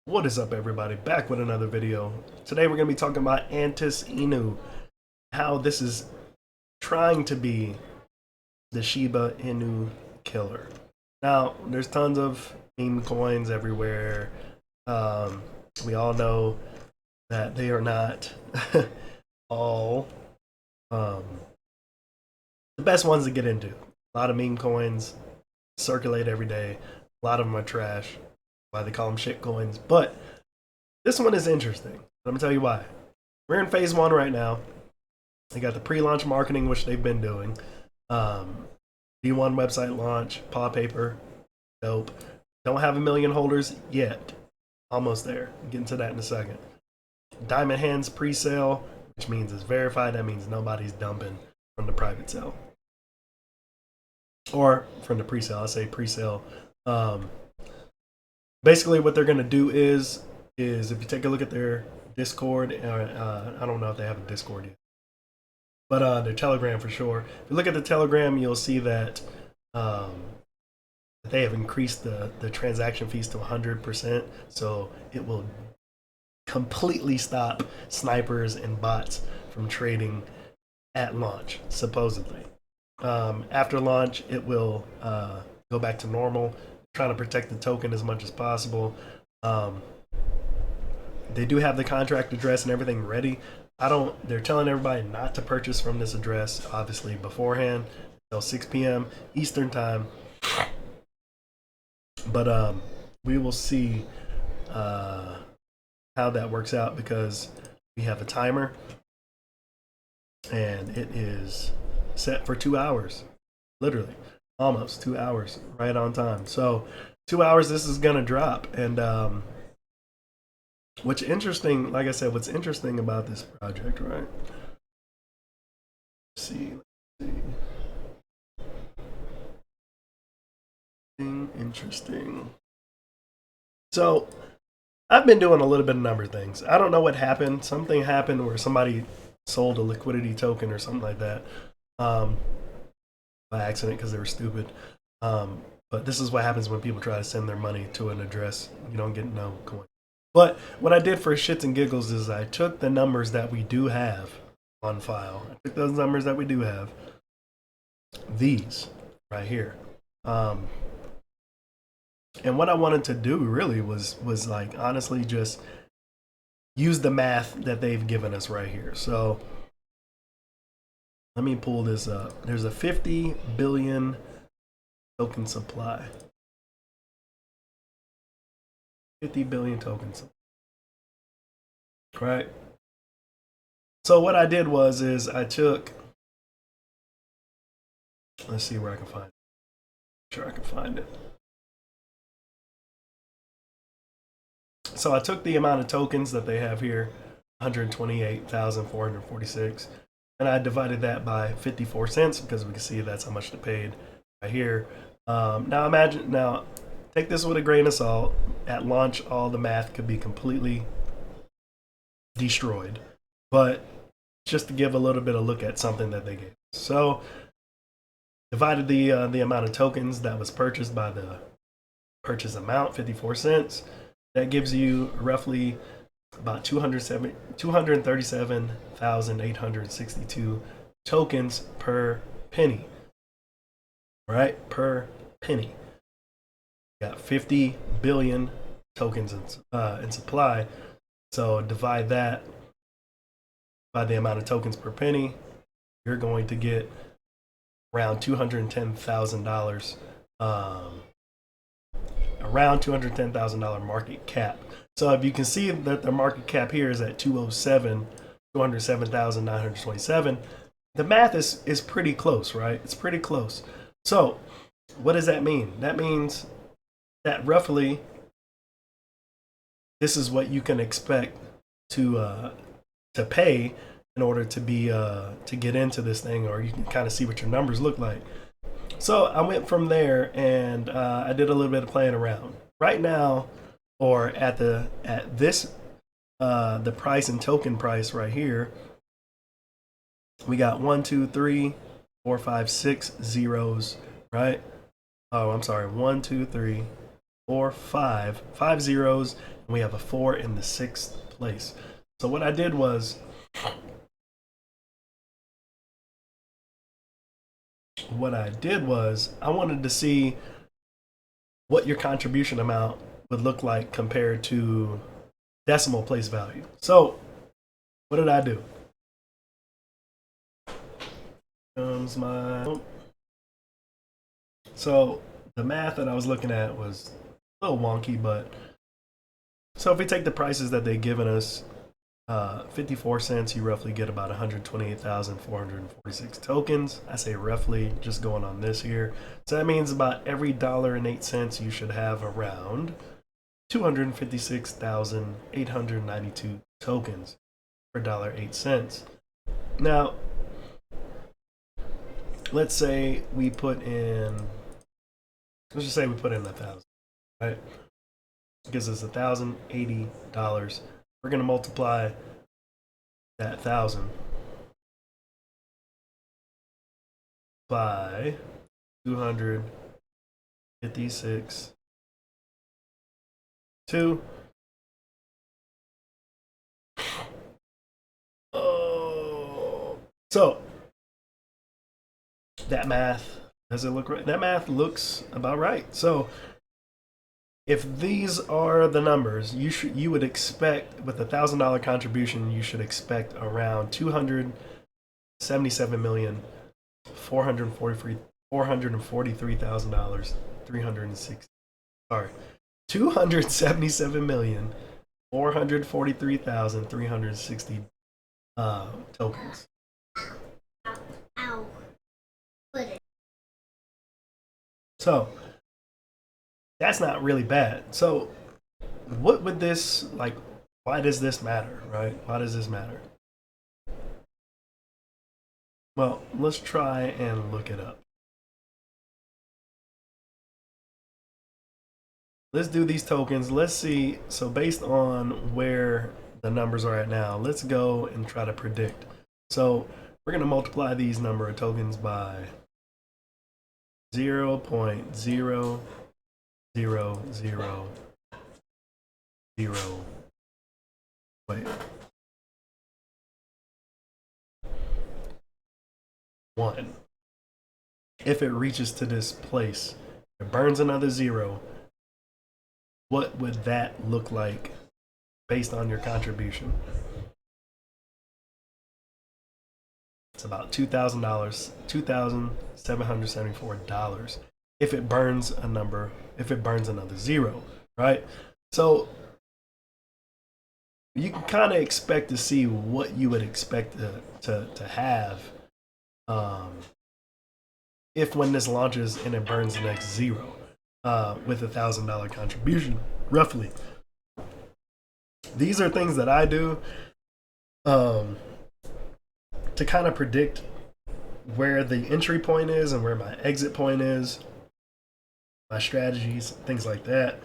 What is up, everybody? Back with another video. Today we're going to be talking about ANTIS INU, how this is trying to be the Shiba Inu killer. Now, there's tons of meme coins everywhere. We all know that they are not all the best ones to get into. A lot of meme coins circulate every day. A lot of them are trash. Why they call them shit coins. But this one is interesting. Let me tell you why. We're in phase one right now. They got the pre-launch marketing, which they've been doing. V1 website launch, paw paper, dope. Don't have a million holders yet. Almost there. Get into that in a second. Diamond Hands pre-sale, which means it's verified. That means nobody's dumping from the private sale. Or from the pre-sale. I say pre-sale. Basically, what they're going to do is if you take a look at their Discord, I don't know if they have a Discord yet, but their Telegram for sure. If you look at the Telegram, you'll see that they have increased the transaction fees to 100%, so it will completely stop snipers and bots from trading at launch, supposedly. After launch, it will go back to normal, trying to protect the token as much as possible. They do have the contract address and everything ready. They're telling everybody not to purchase from this address, obviously, beforehand until 6 p.m. Eastern time. But we will see how that works out, because we have a timer and it is set for 2 hours, literally almost 2 hours, right on time. So 2 hours, this is gonna drop. And what's interesting, like I said, what's interesting about this project, right? Let's see. Interesting. So I've been doing a little bit of number things. I don't know what happened. Something happened where somebody sold a liquidity token or something like that. By accident, because they were stupid. But this is what happens when people try to send their money to an address. You don't get no coin. But what I did for shits and giggles is I took the numbers that we do have on file. I took those numbers that we do have, these right here. And what I wanted to do really was like, honestly, just use the math that they've given us right here. So let me pull this up. There's a 50 billion token supply. 50 billion tokens. Right? So what I did is I took, let's see where I can find it. Sure, I can find it. So I took the amount of tokens that they have here, 128,446. And I divided that by 54 cents, because we can see that's how much they paid right here. Now take this with a grain of salt. At launch, all the math could be completely destroyed, but just to give a little bit of look at something that they gave. So divided the amount of tokens that was purchased by the purchase amount, 54 cents. That gives you roughly about 237,862 tokens per penny, right? Per penny. You got 50 billion tokens in supply. So divide that by the amount of tokens per penny, you're going to get around $210,000, around $210,000 market cap. So if you can see that the market cap here is at 207,927, the math is pretty close, right? It's pretty close. So what does that mean? That means that roughly this is what you can expect to pay in order to be to get into this thing, or you can kind of see what your numbers look like. So I went from there and I did a little bit of playing around. Right now, or at this the price and token price right here, we got 1, 2, 3, 4, 5, 6 zeros, right? Oh, I'm sorry, 1, 2, 3, 4, 5, 5 zeros, and we have a 4 in the 6th place. So what I did was, I wanted to see what your contribution amount would look like compared to decimal place value. So what did I do? Comes my So the math that I was looking at was a little wonky, but so if we take the prices that they've given us, 54 cents, you roughly get about 128,446 tokens. I say roughly, just going on this here. So that means about every $1.08 you should have around 256,892 tokens per $1.08. Now, let's say we put in, let's just say we put in 1,000, right? It gives us $1,080. We're going to multiply that 1,000 by 256 2. Oh, so that math, does it look right? That math looks about right. So if these are the numbers, you would expect with a $1,000 contribution, you should expect around 277,443,360. Sorry, 277,443,360 tokens. Ow. So that's not really bad. So what would this, like, why does this matter, right? Why does this matter? Well, let's try and look it up. Let's do these tokens. Let's see. So based on where the numbers are at now, let's go and try to predict. So we're going to multiply these number of tokens by 0.0000. Wait. 1. If it reaches to this place, it burns another 0. What would that look like based on your contribution? It's about $2,000, $2,774 if it burns a number, if it burns another 0, right? So you can kind of expect to see what you would expect to have if when this launches and it burns the next 0 with a $1,000 contribution, roughly. These are things that I do to kind of predict where the entry point is and where my exit point is, my strategies, things like that.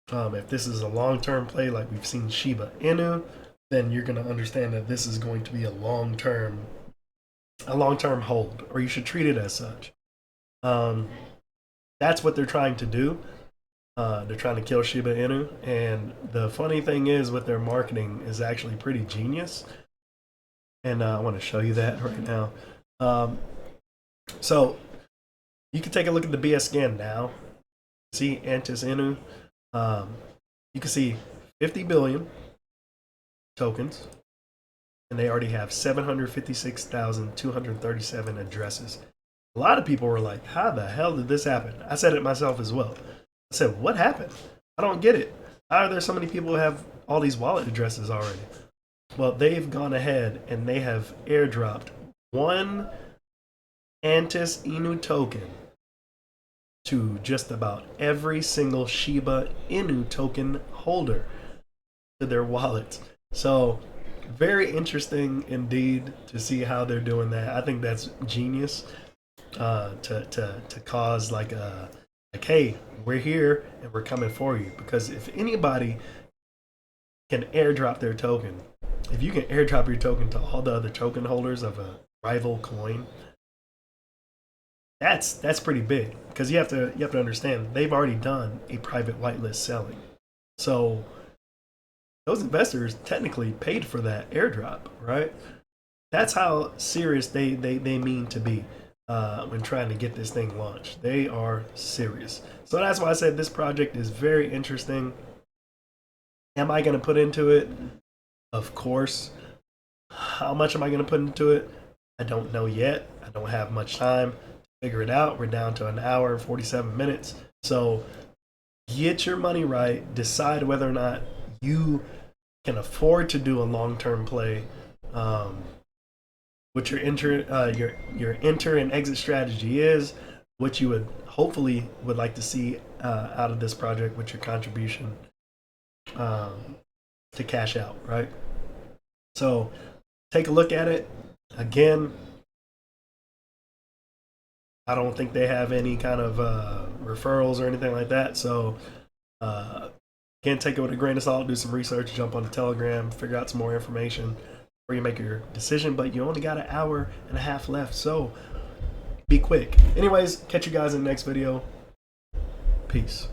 If this is a long-term play like we've seen Shiba Inu, then you're going to understand that this is going to be a long-term hold, or you should treat it as such. That's what they're trying to do. They're trying to kill Shiba Inu, and the funny thing is with their marketing is actually pretty genius. And I want to show you that right now. So you can take a look at the BS scan now. See ANTIS INU. You can see 50 billion tokens, and they already have 756,237 addresses. A lot of people were like, how the hell did this happen? I said it myself as well. I said, what happened? I don't get it. How are there so many people who have all these wallet addresses already? Well, they've gone ahead and they have airdropped one ANTIS INU token to just about every single Shiba Inu token holder to their wallets. So very interesting indeed to see how they're doing that. I think that's genius to cause like hey, we're here and we're coming for you. Because if anybody can airdrop their token, if you can airdrop your token to all the other token holders of a rival coin, that's pretty big, because you have to understand they've already done a private whitelist selling. So those investors technically paid for that airdrop, right? That's how serious they mean to be when trying to get this thing launched. They are serious. So that's why I said this project is very interesting. Am I going to put into it? Of course. How much am I going to put into it? I don't know yet. I don't have much time to figure it out. We're down to an hour and 47 minutes. So get your money right. Decide whether or not you can afford to do a long-term play. What your enter and exit strategy is, what you would hopefully would like to see out of this project, with your contribution to cash out, right? So take a look at it. Again, I don't think they have any kind of referrals or anything like that. So again, take it with a grain of salt, do some research, jump on the Telegram, figure out some more information before you make your decision. But you only got an hour and a half left, so be quick. Anyways, catch you guys in the next video. Peace.